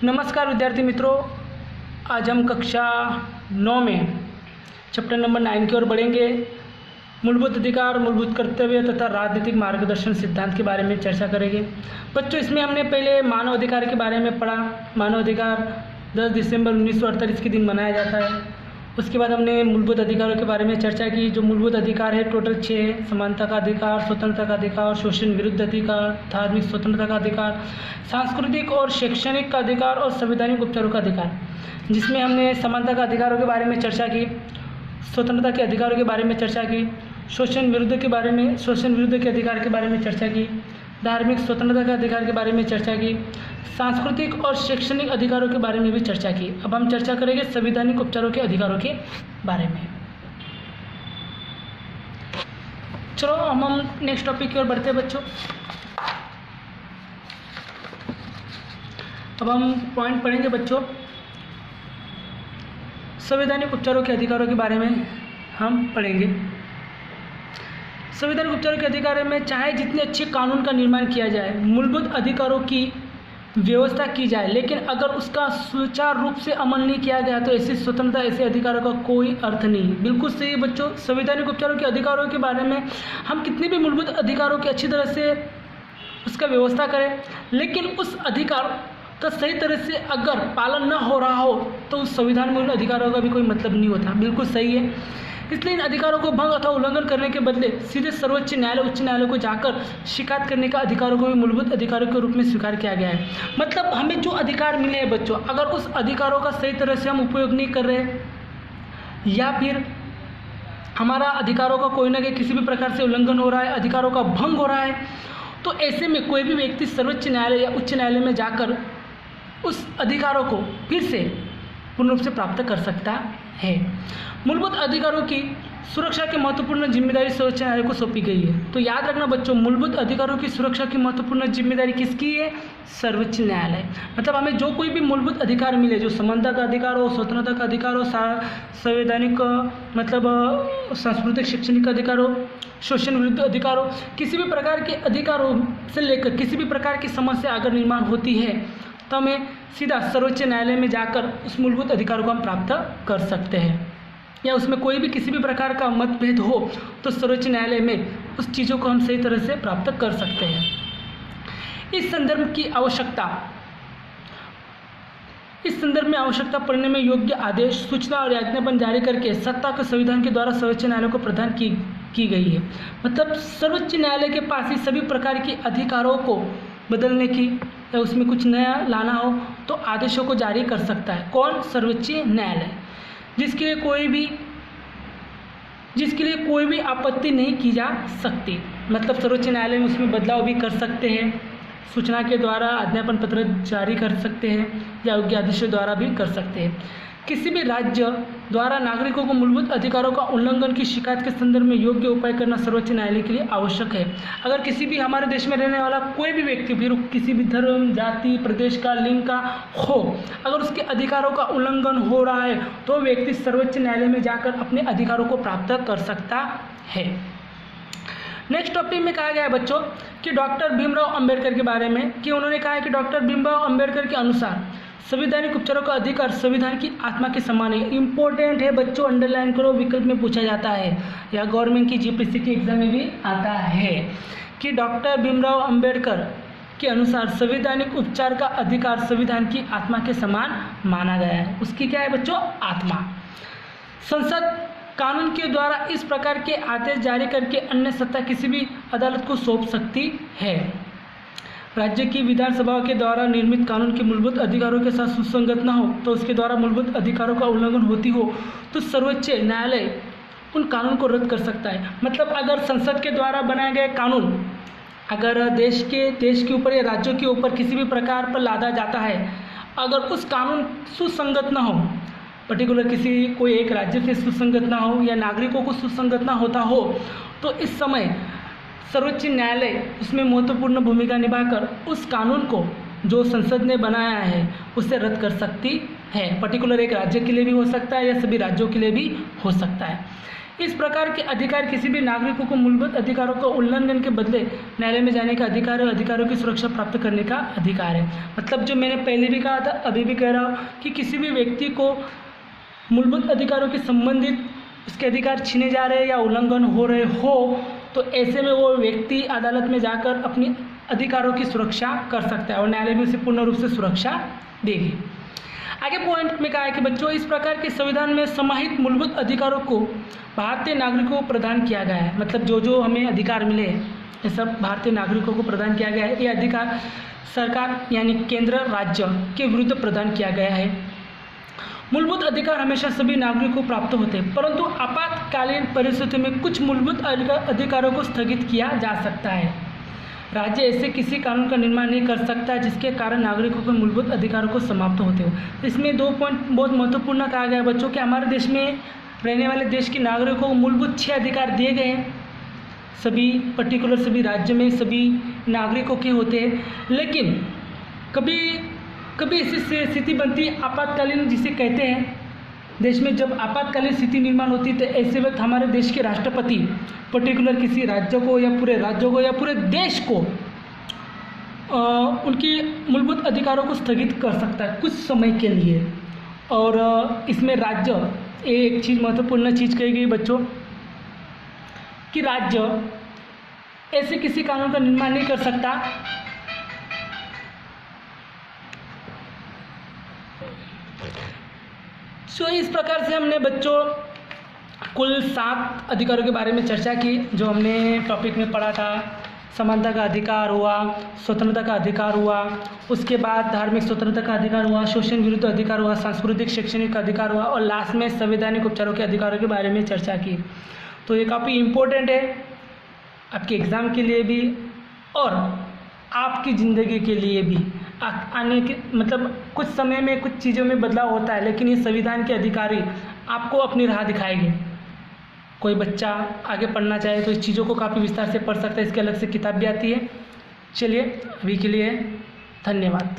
नमस्कार विद्यार्थी मित्रों, आज हम कक्षा 9 में चैप्टर नंबर 9 की ओर बढ़ेंगे। मूलभूत अधिकार, मूलभूत कर्तव्य तथा राजनीतिक मार्गदर्शन सिद्धांत के बारे में चर्चा करेंगे। बच्चों, इसमें हमने पहले मानव अधिकार के बारे में पढ़ा। मानव अधिकार 10 दिसंबर 1948 के दिन मनाया जाता है। उसके बाद हमने मूलभूत अधिकारों के बारे में चर्चा की। जो मूलभूत अधिकार है टोटल 6 है। समानता का अधिकार, स्वतंत्रता का अधिकार, शोषण विरुद्ध अधिकार, धार्मिक स्वतंत्रता का अधिकार, सांस्कृतिक और शैक्षणिक का अधिकार और संवैधानिक उपचारों का अधिकार, जिसमें हमने समानता का अधिकारों के बारे में चर्चा की, स्वतंत्रता के अधिकारों के बारे में चर्चा की, शोषण विरुद्ध के अधिकार के बारे में चर्चा की, धार्मिक स्वतंत्रता के अधिकार के बारे में चर्चा की, सांस्कृतिक और शैक्षणिक अधिकारों के बारे में भी चर्चा की। अब हम चर्चा करेंगे संवैधानिक उपचारों के अधिकारों के बारे में। चलो हम नेक्स्ट टॉपिक की ओर बढ़ते हैं बच्चों। अब हम पॉइंट पढ़ेंगे बच्चों। संवैधानिक उपचारों के अधिकारों के बारे में हम पढ़ेंगे। संवैधानिक उपचारों के अधिकारों में चाहे जितने अच्छे कानून का निर्माण किया जाए, मूलभूत अधिकारों की व्यवस्था की जाए, लेकिन अगर उसका सुचारू रूप से अमल नहीं किया गया तो ऐसी स्वतंत्रता, ऐसे अधिकारों का कोई अर्थ नहीं। बिल्कुल सही है बच्चों। संवैधानिक उपचारों के अधिकारों के बारे में हम कितने भी मूलभूत अधिकारों की अच्छी तरह से उसका व्यवस्था करें, लेकिन उस अधिकार का सही तरह से अगर पालन न हो रहा हो तो उस संविधान में उन अधिकारों का भी कोई मतलब नहीं होता। बिल्कुल सही है। इसलिए इन अधिकारों को भंग अथवा उल्लंघन करने के बदले सीधे सर्वोच्च न्यायालय, उच्च न्यायालय को जाकर शिकायत करने का अधिकारों को भी मूलभूत अधिकारों के रूप में स्वीकार किया गया है। मतलब हमें जो अधिकार मिले हैं बच्चों, अगर उस अधिकारों का सही तरह से हम उपयोग नहीं कर रहे या फिर हमारा अधिकारों का कोई ना कोई किसी भी प्रकार से उल्लंघन हो रहा है, अधिकारों का भंग हो रहा है, तो ऐसे में कोई भी व्यक्ति सर्वोच्च न्यायालय या उच्च न्यायालय में जाकर उस अधिकारों को फिर से पूर्ण रूप से प्राप्त कर सकता है। मूलभूत अधिकारों की सुरक्षा की महत्वपूर्ण जिम्मेदारी सर्वोच्च न्यायालय को सौंपी गई है। तो याद रखना बच्चों, मूलभूत अधिकारों की सुरक्षा की महत्वपूर्ण जिम्मेदारी किसकी है? सर्वोच्च न्यायालय। मतलब हमें जो कोई भी मूलभूत अधिकार मिले, जो समानता का अधिकार हो, स्वतंत्रता का अधिकार हो, संवैधानिक मतलब सांस्कृतिक शैक्षणिक अधिकार हो, शोषण विरुद्ध अधिकार हो, किसी भी प्रकार के अधिकारों से लेकर किसी भी प्रकार की समस्या अगर निर्माण होती है तो हमें सीधा सर्वोच्च न्यायालय में जाकर उस मूलभूत अधिकारों को हम प्राप्त कर सकते हैं। या उसमें कोई भी किसी भी प्रकार का मतभेद हो तो सर्वोच्च न्यायालय में उस चीज़ों को हम सही तरह से प्राप्त कर सकते हैं। इस संदर्भ में आवश्यकता पड़ने में योग्य आदेश, सूचना और आज्ञापन जारी करके सत्ता को संविधान के द्वारा सर्वोच्च न्यायालय को प्रदान की गई है। मतलब सर्वोच्च न्यायालय के पास ही सभी प्रकार के अधिकारों को बदलने की या उसमें कुछ नया लाना हो तो आदेशों को जारी कर सकता है। कौन? सर्वोच्च न्यायालय। जिसके लिए कोई भी आपत्ति नहीं की जा सकती। मतलब सर्वोच्च न्यायालय में उसमें बदलाव भी कर सकते हैं, सूचना के द्वारा आज्ञापन पत्र जारी कर सकते हैं या योग्य आदेशों द्वारा भी कर सकते हैं। किसी भी राज्य द्वारा नागरिकों को मूलभूत अधिकारों का उल्लंघन की शिकायत के संदर्भ में योग्य उपाय करना सर्वोच्च न्यायालय के लिए आवश्यक है। अगर किसी भी हमारे देश में रहने वाला कोई भी व्यक्ति, फिर किसी भी धर्म, जाति, प्रदेश का, लिंग का हो, अगर उसके अधिकारों का उल्लंघन हो रहा है तो व्यक्ति सर्वोच्च न्यायालय में जाकर अपने अधिकारों को प्राप्त कर सकता है। नेक्स्ट टॉपिक में कहा गया है बच्चों कि डॉक्टर भीमराव अंबेडकर के बारे में, कि उन्होंने कहा है कि डॉक्टर भीमराव अंबेडकर के अनुसार संवैधानिक उपचारों का अधिकार संविधान की आत्मा के समान है। इंपॉर्टेंट है बच्चों, अंडरलाइन करो, विकल्प में पूछा जाता है या गवर्नमेंट की जीपीएससी के एग्जाम में भी आता है कि डॉक्टर भीमराव अंबेडकर के अनुसार संवैधानिक उपचार का अधिकार संविधान की आत्मा के समान माना गया है। उसकी क्या है बच्चों? आत्मा। संसद कानून के द्वारा इस प्रकार के आदेश जारी करके अन्य सत्ता किसी भी अदालत को सौंप सकती है। राज्य की विधानसभा के द्वारा निर्मित कानून के मूलभूत अधिकारों के साथ सुसंगत न हो तो उसके द्वारा मूलभूत अधिकारों का उल्लंघन होती हो तो सर्वोच्च न्यायालय उन कानून को रद्द कर सकता है। मतलब अगर संसद के द्वारा बनाए गए कानून अगर देश के ऊपर या राज्यों के ऊपर किसी भी प्रकार पर लादा जाता है, अगर उस कानून सुसंगत न हो, पर्टिकुलर कोई एक राज्य से सुसंगत ना हो या नागरिकों को सुसंगत ना होता हो, तो इस समय सर्वोच्च न्यायालय उसमें महत्वपूर्ण भूमिका निभाकर उस कानून को जो संसद ने बनाया है उसे रद्द कर सकती है। पर्टिकुलर एक राज्य के लिए भी हो सकता है या सभी राज्यों के लिए भी हो सकता है। इस प्रकार के अधिकार किसी भी नागरिकों को मूलभूत अधिकारों का उल्लंघन के बदले न्यायालय में जाने का अधिकार और अधिकारों की सुरक्षा प्राप्त करने का अधिकार है। मतलब जो मैंने पहले भी कहा था, अभी भी कह रहा हूँ कि किसी भी व्यक्ति को मूलभूत अधिकारों के संबंधित उसके अधिकार छीने जा रहे हैं या उल्लंघन हो रहे हो, तो ऐसे में वो व्यक्ति अदालत में जाकर अपनी अधिकारों की सुरक्षा कर सकता है और न्यायालय भी उसे पूर्ण रूप से सुरक्षा देगी। आगे पॉइंट में कहा है कि बच्चों, इस प्रकार के संविधान में समाहित मूलभूत अधिकारों को भारतीय नागरिकों को प्रदान किया गया है। मतलब जो जो हमें अधिकार मिले हैं ये सब भारतीय नागरिकों को प्रदान किया गया है। ये अधिकार सरकार यानी केंद्र राज्य के विरुद्ध प्रदान किया गया है। मूलभूत अधिकार हमेशा सभी नागरिकों को प्राप्त होते हैं, परंतु आपातकालीन परिस्थितियों में कुछ मूलभूत अधिकारों को स्थगित किया जा सकता है। राज्य ऐसे किसी कानून का निर्माण नहीं कर सकता जिसके कारण नागरिकों के मूलभूत अधिकारों को समाप्त होते हो। तो इसमें 2 पॉइंट बहुत महत्वपूर्ण कहा गया है बच्चों कि हमारे देश में रहने वाले देश के नागरिकों को मूलभूत 6 अधिकार दिए गए हैं। सभी पर्टिकुलर सभी राज्य में सभी नागरिकों के होते हैं, लेकिन कभी ऐसी स्थिति बनती है आपातकालीन जिसे कहते हैं। देश में जब आपातकालीन स्थिति निर्माण होती है तो ऐसे वक्त हमारे देश के राष्ट्रपति पर्टिकुलर किसी राज्य को या पूरे राज्यों को या पूरे देश को उनकी मूलभूत अधिकारों को स्थगित कर सकता है कुछ समय के लिए। और इसमें राज्य, एक चीज़ महत्वपूर्ण चीज़ कही गई बच्चों कि राज्य ऐसे किसी कानून का निर्माण नहीं कर सकता तो इस प्रकार से हमने बच्चों कुल 7 अधिकारों के बारे में चर्चा की जो हमने टॉपिक में पढ़ा था। समानता का अधिकार हुआ, स्वतंत्रता का अधिकार हुआ, उसके बाद धार्मिक स्वतंत्रता का अधिकार हुआ, शोषण विरुद्ध अधिकार हुआ, सांस्कृतिक शैक्षणिक का अधिकार हुआ और लास्ट में संवैधानिक उपचारों के अधिकारों के बारे में चर्चा की। तो ये काफ़ी इम्पोर्टेंट है आपके एग्ज़ाम के लिए भी और आपकी ज़िंदगी के लिए भी। आने के मतलब कुछ समय में कुछ चीज़ों में बदलाव होता है, लेकिन ये संविधान के अधिकारी आपको अपनी राह दिखाएंगे। कोई बच्चा आगे पढ़ना चाहे तो इस चीज़ों को काफ़ी विस्तार से पढ़ सकता है, इसके अलग से किताब भी आती है। चलिए अभी के लिए धन्यवाद।